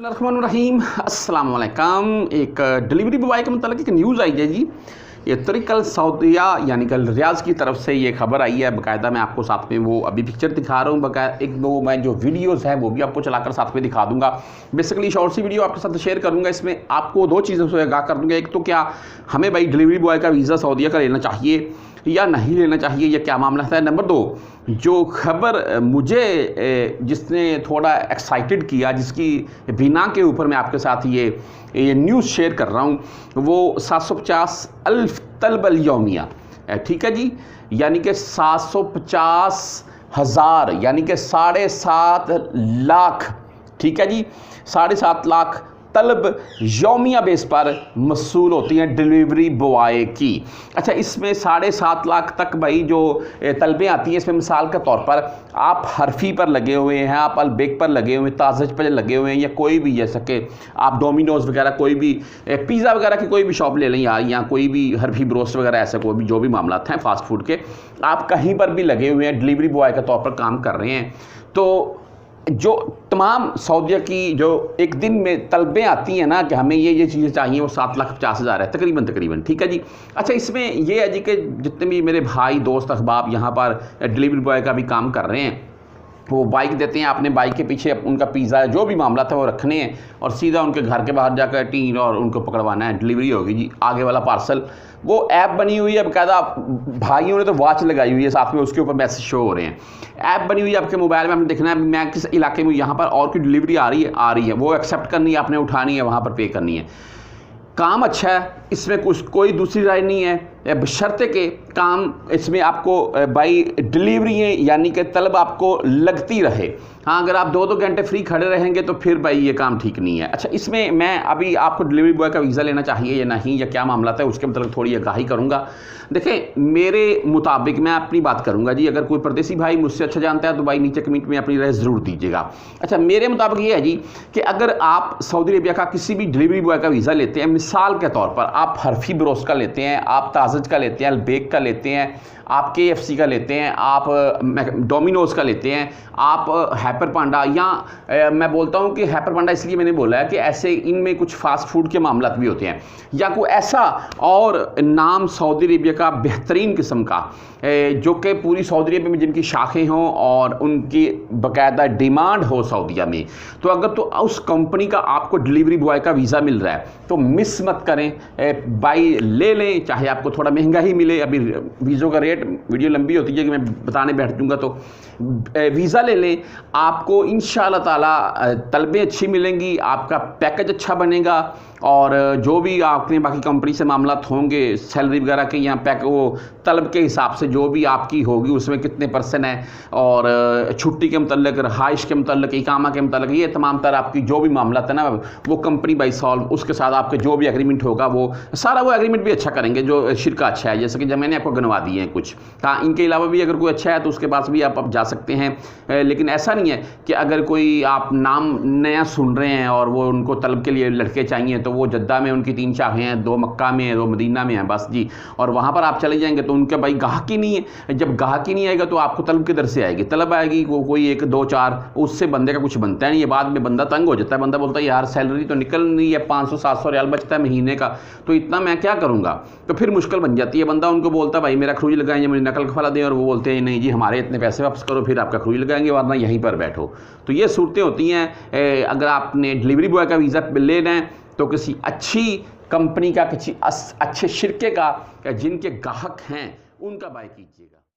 रहीम अस्सलाम वालेकुम। एक डिलीवरी बॉय के मतलब एक न्यूज़ आई है जी। ये तरीकल सऊदिया यानी कल रियाज की तरफ से ये खबर आई है। बाकायदा मैं आपको साथ में वो अभी पिक्चर दिखा रहा हूँ। बाकायदा एक दो मैं जो वीडियोस हैं वो भी आपको चलाकर साथ में दिखा दूंगा। बेसिकली शॉर्ट सी वीडियो आपके साथ शेयर करूँगा। इसमें आपको दो चीज़ों से आगाह कर दूँगा। एक तो क्या हमें भाई डिलीवरी बॉय का वीज़ा सऊदिया का लेना चाहिए या नहीं लेना चाहिए, या क्या मामला है। नंबर दो, जो खबर मुझे जिसने थोड़ा एक्साइटेड किया, जिसकी बिना के ऊपर मैं आपके साथ ये न्यूज़ शेयर कर रहा हूँ, वो 750 अल्फ तलब अल यौमिया, ठीक है जी, यानी कि 750,000 यानी कि 7.5 लाख, ठीक है जी, 7.5 लाख तलब यौमिया बेस पर मसूल होती हैं डिलीवरी बॉय की। अच्छा, इसमें 7.5 लाख तक भाई जो तलबें आती हैं, इसमें मिसाल के तौर पर आप हरफी पर लगे हुए हैं, आप अलबेक पर लगे हुए हैं, ताजज पर लगे हुए हैं, या कोई भी जैसे कि आप डोमिनोज वगैरह, कोई भी पिज़्ज़ा वगैरह की कोई भी शॉप ले लें यार, या कोई भी हरफी ब्रोस्ट वगैरह, ऐसे कोई भी जो भी मामला हैं फास्ट फूड के, आप कहीं पर भी लगे हुए हैं, डिलीवरी बॉय के तौर पर काम कर रहे हैं, तो जो तमाम सऊदिया की जो एक दिन में तलबें आती हैं ना कि हमें ये चीज़ें चाहिए, वो 7,50,000 है तकरीबन, ठीक है जी। अच्छा, इसमें ये है जी कि जितने भी मेरे भाई दोस्त अहबाब यहाँ पर डिलीवरी बॉय का भी काम कर रहे हैं, वो बाइक देते हैं, आपने बाइक के पीछे उनका पिज़्ज़ा जो भी मामला था वो रखने हैं और सीधा उनके घर के बाहर जाकर टीन और उनको पकड़वाना है, डिलीवरी होगी जी, आगे वाला पार्सल। वो ऐप बनी हुई है बाकायदा, भाइयों ने तो वॉच लगाई हुई है साथ में, उसके ऊपर मैसेज शो हो रहे हैं। ऐप बनी हुई है आपके मोबाइल में, आपने देखना है मैं किस इलाके में, यहाँ पर और की डिलीवरी आ रही है, वो एक्सेप्ट करनी है, आपने उठानी है, वहाँ पर पे करनी है। काम अच्छा है, इसमें कोई दूसरी राय नहीं है, बशर्ते के काम इसमें आपको बाई डिलीवरी यानी कि तलब आपको लगती रहे। हाँ, अगर आप 2-2 घंटे फ्री खड़े रहेंगे तो फिर भाई ये काम ठीक नहीं है। अच्छा, इसमें मैं अभी आपको डिलीवरी बॉय का वीज़ा लेना चाहिए या नहीं, या क्या मामला था, उसके मतलब थोड़ी आगाही करूँगा। देखें, मेरे मुताबिक मैं अपनी बात करूँगा जी, अगर कोई परदेसी भाई मुझसे अच्छा जानता है तो भाई नीचे कमेंट में अपनी राय ज़रूर दीजिएगा। अच्छा, मेरे मुताबिक ये है जी कि अगर आप सऊदी अरेबिया का किसी भी डिलीवरी बॉय का वीज़ा लेते हैं, मिसाल के तौर पर आप हरफी ब्रोस्ट का लेते हैं, आप ताजज का लेते हैं, अलबेक का लेते हैं, आप KFC का लेते हैं, आप डोमिनोज़ का लेते हैं, आप हैपर पांडा, या मैं बोलता हूं कि हैपर पांडा इसलिए मैंने बोला है कि ऐसे इनमें कुछ फास्ट फूड के मामला भी होते हैं, या कोई ऐसा और नाम सऊदी अरेबिया का बेहतरीन किस्म का जो कि पूरी सऊदी अरेबिया में जिनकी शाखें हों और उनकी बाकायदा डिमांड हो सऊदीया में, तो अगर तो उस कंपनी का आपको डिलीवरी बॉय का वीज़ा मिल रहा है तो मिस मत करें, बाई ले लें, चाहे आपको थोड़ा महंगा ही मिले। अभी वीज़ों का रेट, वीडियो लंबी होती है कि मैं बताने बैठ दूंगा, तो वीज़ा ले लें, आपको इंशाअल्लाह ताला तलबें अच्छी मिलेंगी, आपका पैकेज अच्छा बनेगा, और जो भी आपने बाकी कंपनी से मामला होंगे सैलरी वगैरह के, यहाँ पैक वो तलब के हिसाब से जो भी आपकी होगी उसमें कितने % है, और छुट्टी के मतलब, रहाइश के मतलब, इकामा के मतलब, ये तमाम तरह आपकी जो भी मामला था ना, वो कंपनी बाई सॉल्व, उसके साथ आपके जो भी एग्रीमेंट होगा वो सारा वो एग्रीमेंट भी अच्छा करेंगे, जो शिरका अच्छा है, जैसे कि जब मैंने आपको गिनवा दिए हैं कुछ। हाँ, इनके अलावा भी अगर कोई अच्छा है तो उसके पास भी आप जा सकते हैं, लेकिन ऐसा नहीं है कि अगर कोई आप नाम नया सुन रहे हैं और वो उनको तलब के लिए लड़के चाहिए, तो वो जद्दा में उनकी 3 शाखें हैं, 2 मक्का में है, 2 मदीना में है, बस जी, और वहाँ पर आप चले जाएंगे तो उनके भाई गाहकी नहीं है। जब गाहकी नहीं आएगा तो आपको तलब किधर से आएगी? तलब आएगी वो कोई 1, 2, 4, उससे बंदे का कुछ बनता नहीं है। बाद में बंदा तंग हो जाता है, बंदा बोलता है यार सैलरी तो निकल नहीं है, 500-700 रियाल बचता है महीने का, तो इतना मैं क्या करूँगा? तो फिर मुश्किल बन जाती है। बंदा उनको बोलता है भाई मेरा खरूज लगाएंगे, मुझे नकल खफला दें, और वो बोलते हैं नहीं जी हमारे इतने पैसे वापस करो, फिर आपका खरूज लगाएंगे, वरना यहीं पर बैठो। तो ये सूरतें होती हैं। अगर आपने डिलीवरी बॉय का वीज़ा लेना है तो किसी अच्छी कंपनी का, किसी अच्छे शिरके का, जिनके ग्राहक हैं, उनका बाय कीजिएगा।